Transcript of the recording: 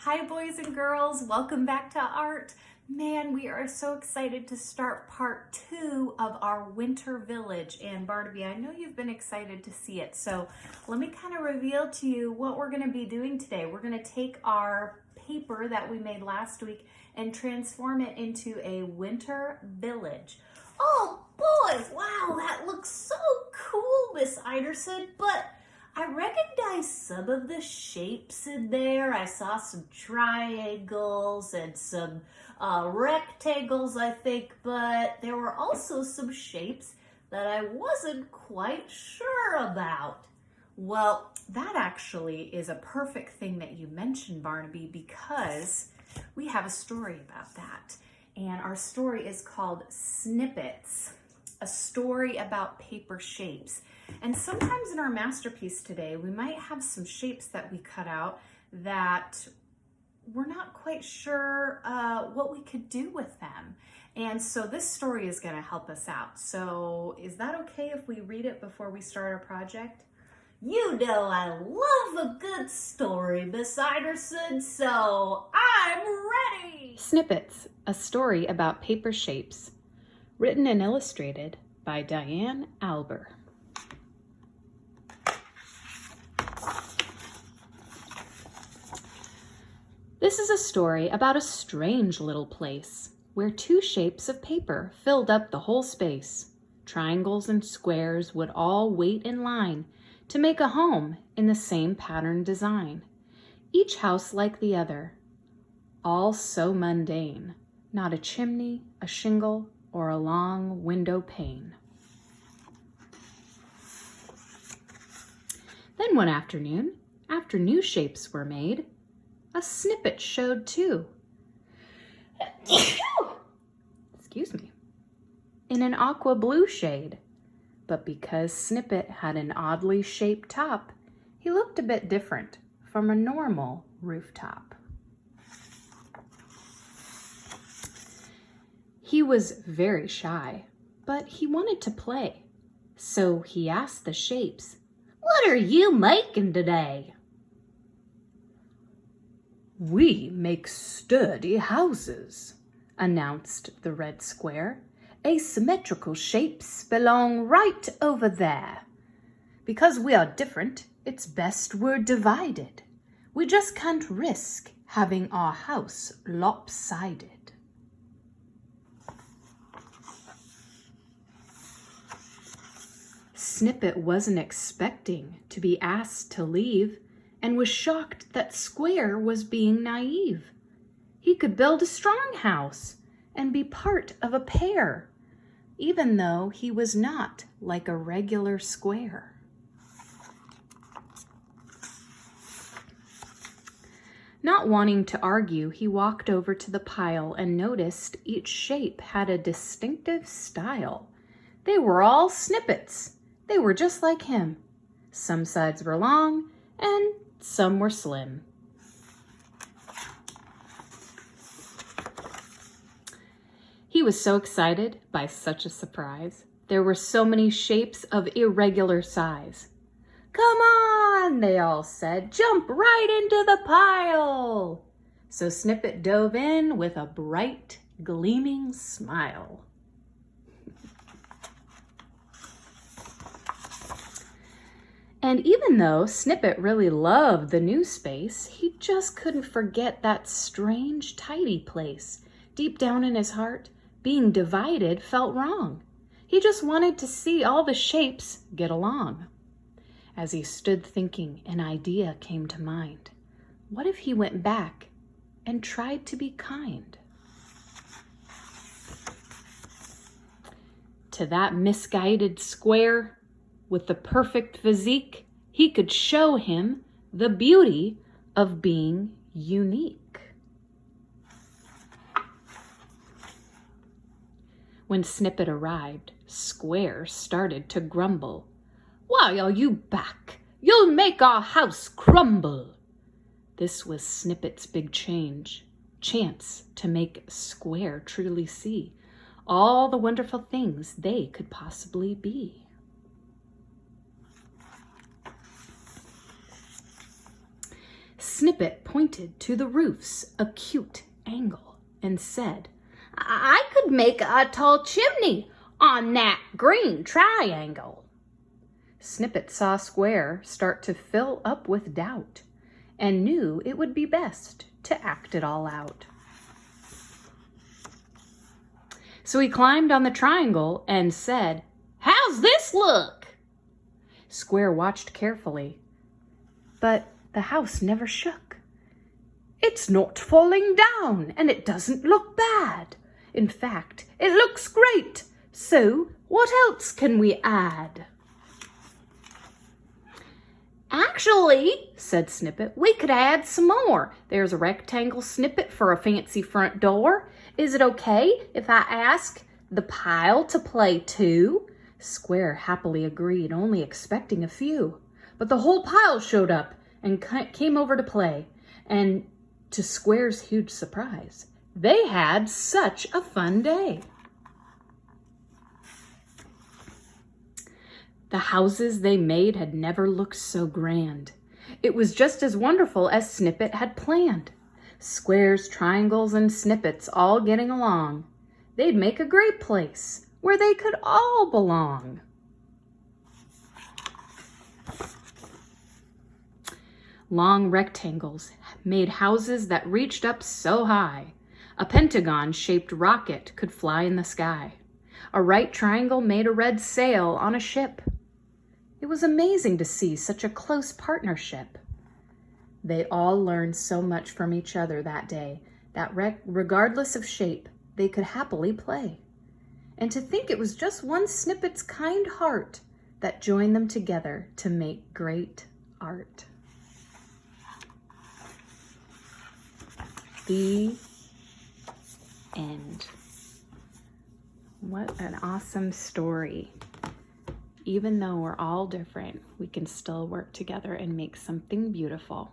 Hi boys and girls, welcome back to art. Man, we are so excited to start part 2 of our winter village. And Barnaby, I know you've been excited to see it. So let me kind of reveal to you what we're going to be doing today. We're going to take our paper that we made last week and transform it into a winter village. Oh boys, wow, that looks so cool, Miss Iderson, but I recognize some of the shapes in there. I saw some triangles and some rectangles, I think, but there were also some shapes that I wasn't quite sure about. Well, that actually is a perfect thing that you mentioned, Barnaby, because we have a story about that. And our story is called Snippets, a story about paper shapes. And sometimes in our masterpiece today, we might have some shapes that we cut out that we're not quite sure what we could do with them. And so this story is going to help us out. So is that okay if we read it before we start our project? You know I love a good story, Miss Iderson, so I'm ready! Snippets, a story about paper shapes. Written and illustrated by Diane Alber. This is a story about a strange little place where two shapes of paper filled up the whole space. Triangles and squares would all wait in line to make a home in the same pattern design, each house like the other, all so mundane, not a chimney, a shingle, or a long window pane. Then one afternoon, after new shapes were made, a snippet showed too. Excuse me. In an aqua blue shade. But because Snippet had an oddly shaped top, he looked a bit different from a normal rooftop. He was very shy, but he wanted to play. So he asked the shapes, "What are you making today?" "We make sturdy houses," announced the red square. "Asymmetrical shapes belong right over there. Because we are different, it's best we're divided. We just can't risk having our house lopsided." Snippet wasn't expecting to be asked to leave and was shocked that Square was being naive. He could build a strong house and be part of a pair, even though he was not like a regular square. Not wanting to argue, he walked over to the pile and noticed each shape had a distinctive style. They were all snippets. They were just like him. Some sides were long and some were slim. He was so excited by such a surprise. There were so many shapes of irregular size. "Come on," they all said, "jump right into the pile." So Snippet dove in with a bright, gleaming smile. And even though Snippet really loved the new space, he just couldn't forget that strange, tidy place. Deep down in his heart, being divided felt wrong. He just wanted to see all the shapes get along. As he stood thinking, an idea came to mind. What if he went back and tried to be kind? To that misguided square with the perfect physique, he could show him the beauty of being unique. When Snippet arrived, Square started to grumble. "Why are you back? You'll make our house crumble." This was Snippet's big chance to make Square truly see all the wonderful things they could possibly be. Snippet pointed to the roof's acute angle and said, I could make a tall chimney on that green triangle. Snippet saw Square start to fill up with doubt and knew it would be best to act it all out. So he climbed on the triangle and said, How's this look? Square watched carefully, but the house never shook. It's not falling down, and it doesn't look bad. In fact, it looks great. So what else can we add? Actually, said Snippet, we could add some more. There's a rectangle snippet for a fancy front door. Is it okay if I ask the pile to play too? Square happily agreed, only expecting a few. But the whole pile showed up and came over to play. And to Square's huge surprise, they had such a fun day. The houses they made had never looked so grand. It was just as wonderful as Snippet had planned. Squares, triangles, and snippets all getting along. They'd make a great place where they could all belong. Long rectangles made houses that reached up so high. A pentagon-shaped rocket could fly in the sky. A right triangle made a red sail on a ship. It was amazing to see such a close partnership. They all learned so much from each other that day that regardless of shape, they could happily play. And to think it was just one Snippet's kind heart that joined them together to make great art. The end. What an awesome story. Even though we're all different, we can still work together and make something beautiful.